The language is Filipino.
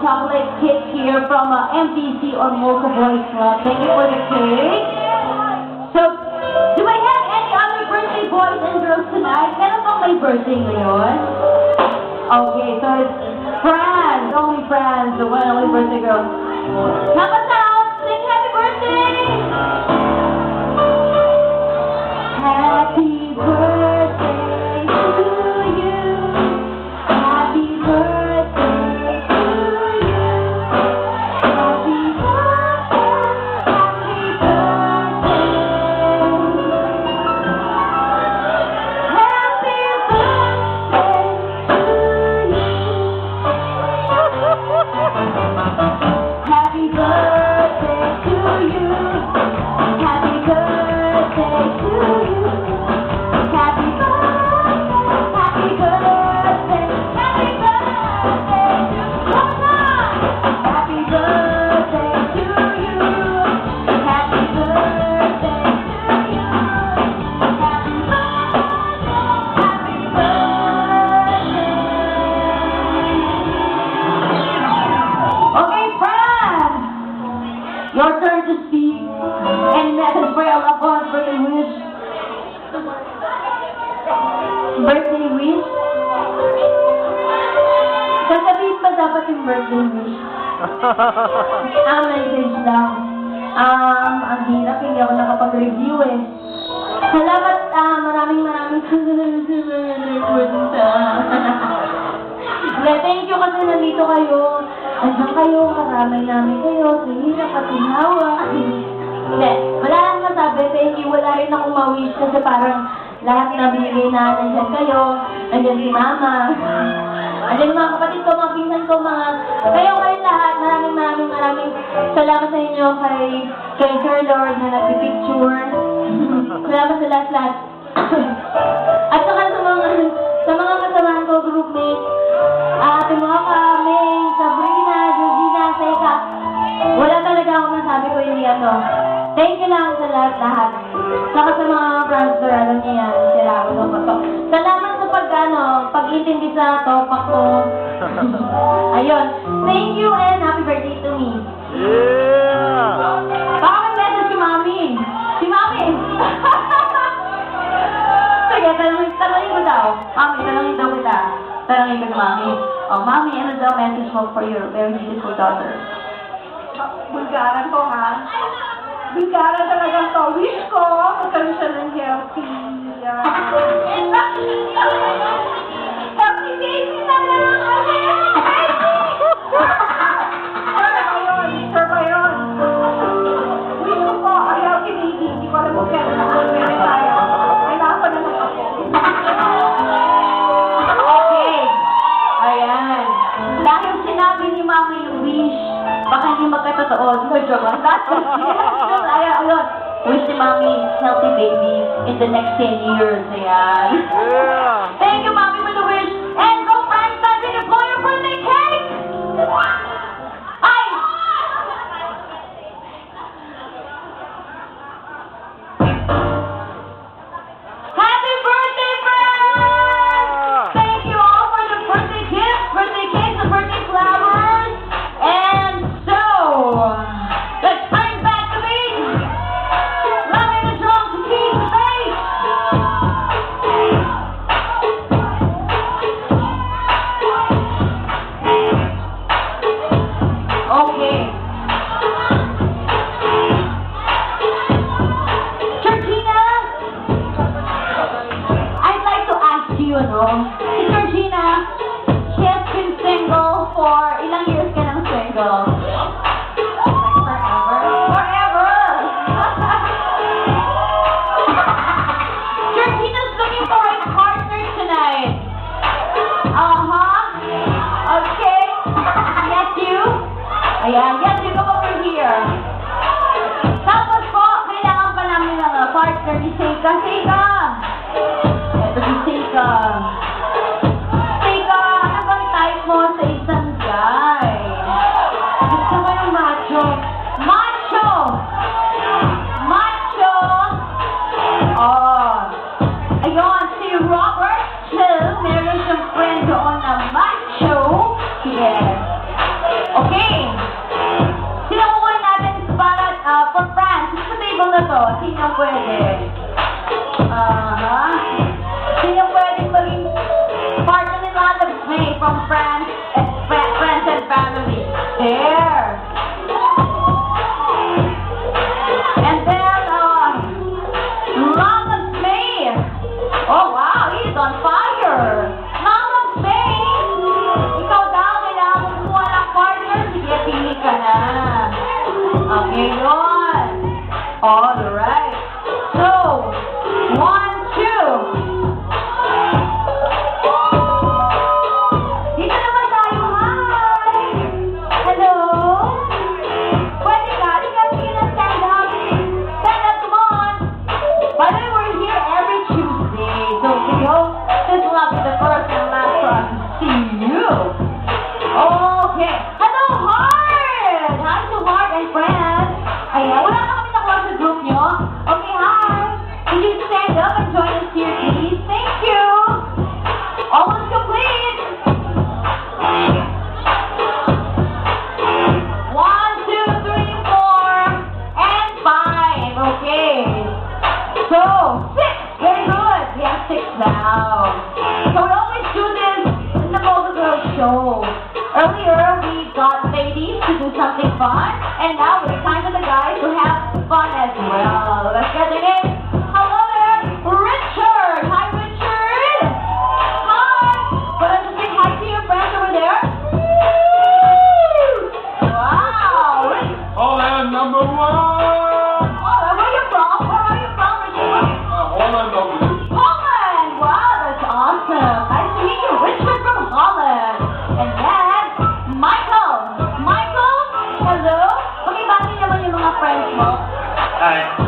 chocolate cake here from MTC or Mocha Boys Club. Thank you for the cake. So, do I have any other birthday boys and girls tonight? Meron bang may birthday ngayon? Okay, so it's Franz, only Franz, the one only birthday girl. Have a sound, sing happy birthday! Happy birthday to you. Happy birthday to you. Happy birthday, happy birthday. Happy birthday to you. Happy birthday to you. Happy birthday, happy birthday, come on! Happy birthday to you. Happy birthday to you. Happy birthday. Okay, Fran! Your turn to speak. Any message for your loved ones, birthday wish? Birthday wish? Sasabihin pa dapat yung birthday wish? Message lang. Ang hirap, hindi ako nakapag-review eh. Salamat, maraming thank you kasi nandito kayo. Andiyan kayo, karamay namin kayo. Sinirap at sinawa. Hindi, wala lang masabi. Thank you. Wala rin akong ma-wish kasi parang lahat na binigay na nandiyan kayo. Nandiyan si Mama. Nandiyan mga kapatid ko, mga pinsan ko, kayo lahat. Maraming salamat sa inyo kay Sir Lord na nagpipicture. Salamat sa lahat. At saka sa mga kasamahan ko, groupmates, Ate Mocha, May, Sabrina, Georgina, Seka. Wala talaga akong nasabi ko hindi ano. Thank you lang sa lahat. Saka sa mga friends, alam niyo yan, sila ako. Salamat sa pag-intindi sa topak ko. Ayun. Thank you and happy birthday to me. Yeah! Baka may message si Mami. Si Mami! Sige, tanongin ko daw. Mami, tanongin daw kita. Tanongin ko si Mami. Oh, Mami, ano daw message mo for your very beautiful daughter? Bulgaran ko, ha? Bulgaran talagang to. Wish ko, magkaroon siya ng healthy, healthy baby na lang! Sure ba yun? Wish ko po, a healthy baby. Hindi ko alam kung kailan ako pwede tayo. Ay, nasa naman ako. Okay. Ayan. Dahil sinabi ni Mama yung wish, baka hindi magkatotoo. Joke lang. Ayun. Wish ni Mami, healthy baby in the next 10 years. Ayan. Yeah! Thank you, Mami, for the wish. And go, friends, time to deploy your birthday cake! Ay! Happy birthday, friends! Thank you all for the birthday gifts, birthday cakes, and birthday flowers. And so, let's turn back to me. Loving the drums to keep the bass. Okay. Georgina, I'd like to ask you, si Georgina, she has been single for ilang years ka nang single? Forever! Georgina's looking for a partner tonight. Okay. Yes, you? Ayan, yes, you come over here. Tapos po, kailangan pa namin ng partner ni Seika. Seika! Ito si Seika. Seika, ano bang type mo sa isang guy? Gusto mo yung macho? Macho! Macho! Oh. Ayun, si Robert Chill, meron siyang friend doon na macho. Yes. Okay. Sino kukunin natin para, for France? Sa table na to, sino pwede? Sino pwede maging partner ni Madam May from France, Friends and Family? There. And then, Mama May. Oh, wow, he's on fire. Mama May, ikaw daw, kailangan mo kumuha ng partner. Sige, pili ka na. Okay, yun. Alright. So, 1, 2. Dito naman tayo, hi! Hello? Pwede ka? Sige, sige na, stand up. Stand up, come on. By the way, we're here every Tuesday. So, we hope this will not be the first and last for us to see you. Okay. Hello, Heart! Hi to Heart and friends. Ayan, wala na kami nakuha sa group nyo. Okay, hi. Can you stand up and join us here, please? Thank you. Almost complete. 1, 2, 3, 4, and 5. Okay. So, 6. Very good. We have 6 now. So we always do this in the Golden Girls show. Earlier, we got ladies to do something fun, and now it's time for the guys to have fun as well. Let's get it in. Hello there, Richard. Hi, Richard. Hi. Why don't you say hi to your friends over there? Wow. Holland number 1! Oh, where are you from? Where are you from, Richard? Holland number 2. Holland! Wow, that's awesome. Nice to meet you, Richard from Holland. And then, Michael. Michael, hello? Okay, bati naman yung mga friends mo. Hi.